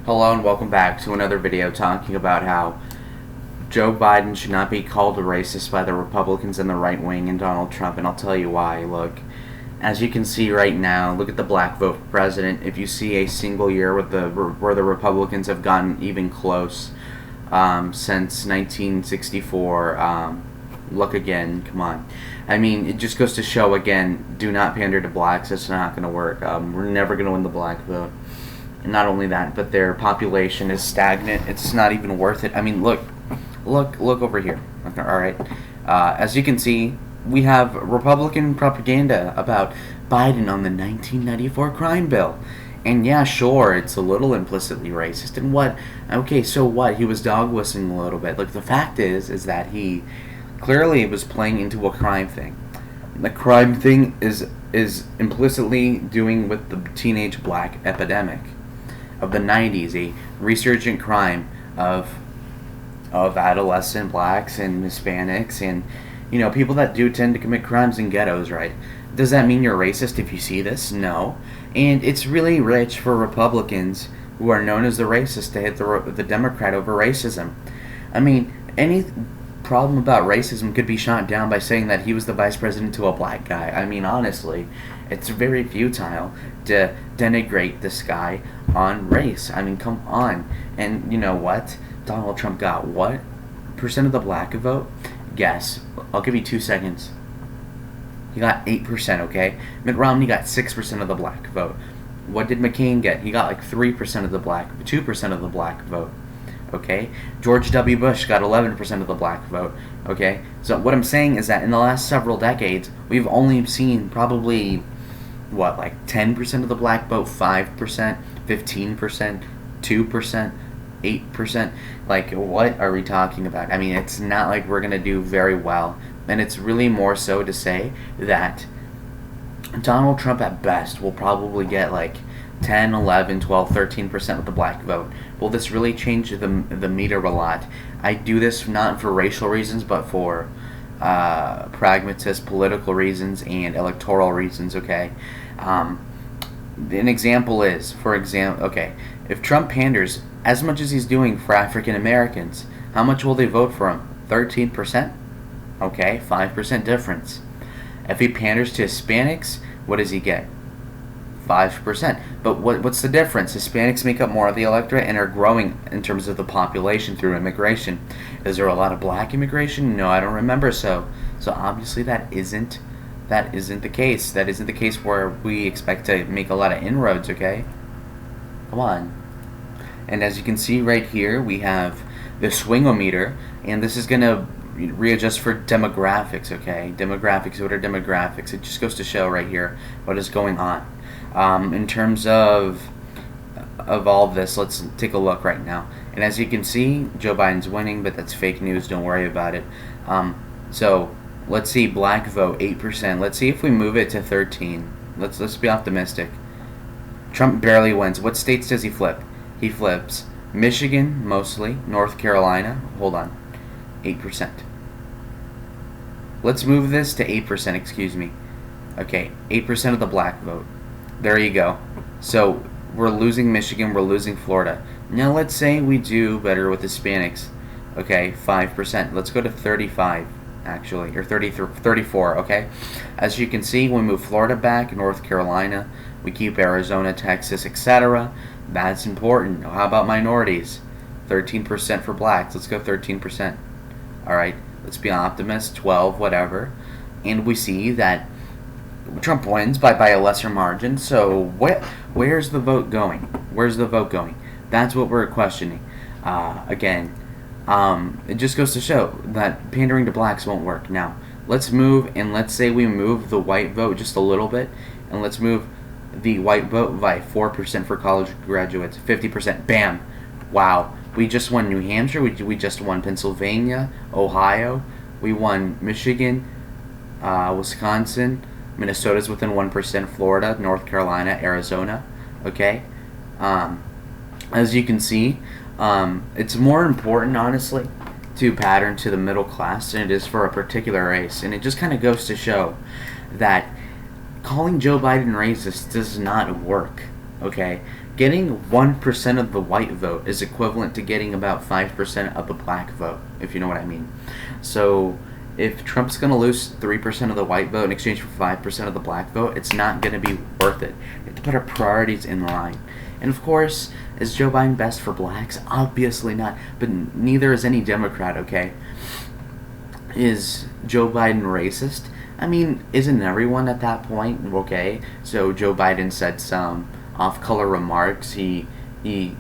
Hello and welcome back to another video talking about how Joe Biden should not be called a racist by the Republicans and the right wing and Donald Trump, and I'll tell you why. Look, as you can see right now, look at the black vote for president. If you see a single year where the Republicans have gotten even close since 1964, look again, come on. I mean, it just goes to show again, do not pander to blacks. It's not going to work. We're never going to win the black vote. And not only that, but their population is stagnant. It's not even worth it. I mean, look over here. Okay, all right. As you can see, we have Republican propaganda about Biden on the 1994 crime bill. And yeah, sure, it's a little implicitly racist. And what? Okay, so what? He was dog whistling a little bit. Look, the fact is that he clearly was playing into a crime thing. The crime thing is implicitly doing with the teenage black epidemic of the 90s, a resurgent crime of adolescent blacks and Hispanics and, you know, people that do tend to commit crimes in ghettos, right? Does that mean you're racist if you see this? No. And it's really rich for Republicans who are known as the racists to hit the Democrat over racism. I mean, any problem about racism could be shot down by saying that he was the vice president to a black guy. I mean, honestly, it's very futile to denigrate this guy on race. I mean, come on. And you know what? Donald Trump got what percent of the black vote? Guess. I'll give you 2 seconds. He got 8%, okay? Mitt Romney got 6% of the black vote. What did McCain get? He got like 2% of the black vote. Okay? George W. Bush got 11% of the black vote. Okay? So what I'm saying is that in the last several decades, we've only seen probably, like 10% of the black vote, 5%, 15%, 2%, 8%. Like, what are we talking about? I mean, it's not like we're going to do very well. And it's really more so to say that Donald Trump at best will probably get like 10, 11, 12, 13% of the black vote. Will this really change the meter a lot? I do this not for racial reasons, but for pragmatist political reasons and electoral reasons, okay? An example is, if Trump panders as much as he's doing for African Americans, how much will they vote for him? 13%? Okay, 5% difference. If he panders to Hispanics, what does he get? 5%. But what's the difference? Hispanics make up more of the electorate and are growing in terms of the population through immigration. Is there a lot of black immigration? No, I don't remember so. So obviously that isn't the case. That isn't the case where we expect to make a lot of inroads, okay? Come on. And as you can see right here, we have the Swingo Meter, and this is going to readjust for demographics, okay? Demographics, what are demographics? It just goes to show right here what is going on. In terms of all of this, let's take a look right now. And as you can see, Joe Biden's winning, but that's fake news. Don't worry about it. So let's see, black vote 8%. Let's see if we move it to 13. Let's be optimistic. Trump barely wins. What states does he flip? He flips Michigan mostly, North Carolina. Hold on, 8%. Let's move this to 8%. Excuse me. Okay, 8% of the black vote. There you go. So we're losing Michigan, we're losing Florida. Now let's say we do better with Hispanics. Okay, 5%. Let's go to 35, actually, or 34, okay? As you can see, we move Florida back, North Carolina, we keep Arizona, Texas, etc. That's important. How about minorities? 13% for blacks. Let's go 13%. Alright, let's be optimists, 12, whatever. And we see that Trump wins by a lesser margin, so where's the vote going? Where's the vote going? That's what we're questioning. Again, it just goes to show that pandering to blacks won't work. Now, let's move, and let's say we move the white vote just a little bit, and let's move the white vote by 4% for college graduates, 50%. Bam! Wow. We just won New Hampshire, we just won Pennsylvania, Ohio, we won Michigan, Wisconsin, Minnesota's within 1%, Florida, North Carolina, Arizona, okay? As you can see, it's more important, honestly, to pattern to the middle class than it is for a particular race, and it just kind of goes to show that calling Joe Biden racist does not work, okay? getting 1% of the white vote is equivalent to getting about 5% of the black vote, if you know what I mean. So if Trump's going to lose 3% of the white vote in exchange for 5% of the black vote, it's not going to be worth it. We have to put our priorities in line. And of course, is Joe Biden best for blacks? Obviously not. But neither is any Democrat, okay? Is Joe Biden racist? I mean, isn't everyone at that point, okay? So Joe Biden said some off-color remarks. He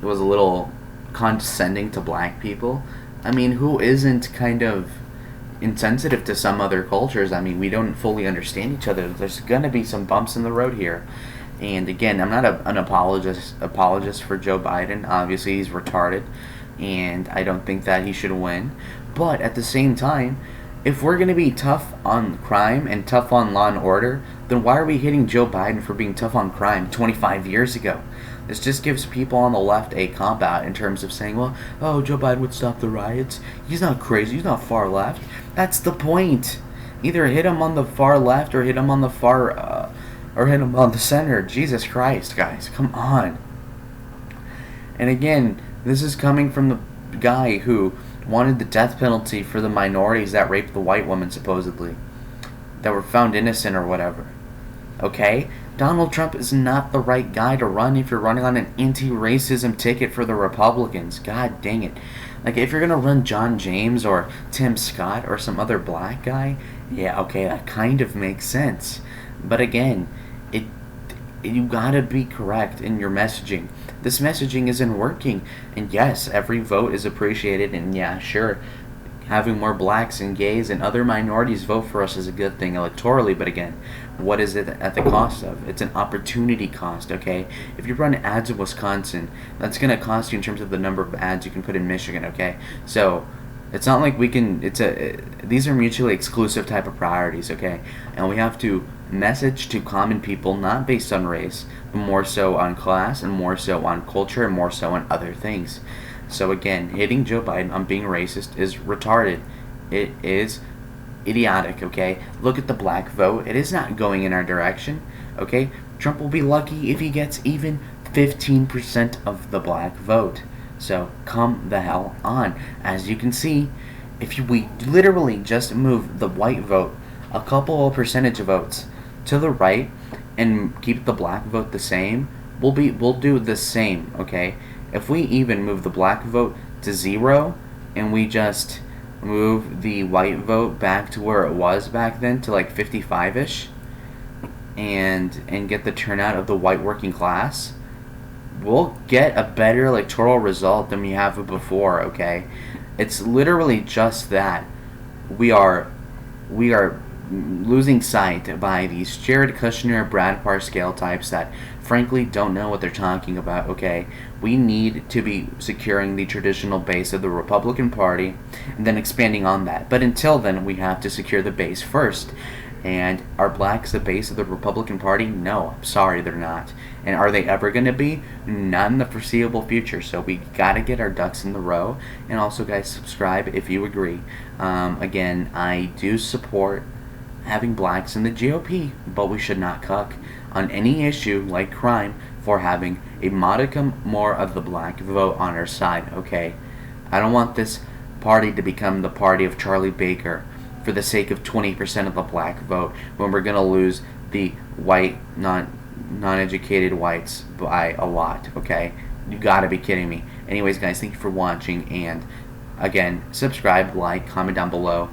was a little condescending to black people. I mean, who isn't kind of insensitive to some other cultures? I mean, we don't fully understand each other. There's going to be some bumps in the road here. And again, I'm not an apologist for Joe Biden. Obviously, he's retarded, and I don't think that he should win. But at the same time, if we're going to be tough on crime and tough on law and order, then why are we hitting Joe Biden for being tough on crime 25 years ago? This just gives people on the left a cop-out in terms of saying, well, oh, Joe Biden would stop the riots. He's not crazy. He's not far left. That's the point. Either hit him on the far left or hit him on the or hit him on the center. Jesus Christ, guys. Come on. And again, this is coming from the guy who wanted the death penalty for the minorities that raped the white woman, supposedly, that were found innocent or whatever. Okay? Donald Trump is not the right guy to run if you're running on an anti-racism ticket for the Republicans. God dang it. Like, if you're going to run John James or Tim Scott or some other black guy, yeah, okay, that kind of makes sense. But again, you gotta be correct in your messaging. This messaging isn't working. And yes, every vote is appreciated, and yeah, sure, having more blacks and gays and other minorities vote for us is a good thing electorally, but again, what is it at the cost of? It's an opportunity cost, okay? If you run ads in Wisconsin, that's gonna cost you in terms of the number of ads you can put in Michigan, okay? So it's not like we can, these are mutually exclusive type of priorities, okay? And we have to message to common people, not based on race, but more so on class, and more so on culture, and more so on other things. So again, hitting Joe Biden on being racist is retarded. It is idiotic, okay? Look at the black vote. It is not going in our direction, okay? Trump will be lucky if he gets even 15% of the black vote. So come the hell on. As you can see, if we literally just move the white vote a couple of percentage votes to the right and keep the black vote the same, we'll do the same, okay? If we even move the black vote to 0 and we just move the white vote back to where it was back then, to like 55-ish, and get the turnout of the white working class, we'll get a better electoral result than we have before, okay? It's literally just that. We are losing sight by these Jared Kushner, Brad Parscale types that frankly don't know what they're talking about, okay? We need to be securing the traditional base of the Republican Party and then expanding on that. But until then, we have to secure the base first. And are blacks the base of the Republican Party? No, I'm sorry, they're not. And are they ever going to be? Not in the foreseeable future. So we got to get our ducks in the row. And also, guys, subscribe if you agree. Again, I do support having blacks in the GOP, but we should not cuck on any issue like crime for having a modicum more of the black vote on our side, okay? I don't want this party to become the party of Charlie Baker for the sake of 20% of the black vote when we're going to lose the white, non-educated whites by a lot, okay? You gotta be kidding me. Anyways, guys, thank you for watching, and again, subscribe, like, comment down below.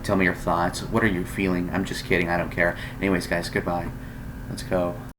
Tell me your thoughts. What are you feeling? I'm just kidding. I don't care. Anyways, guys, goodbye. Let's go.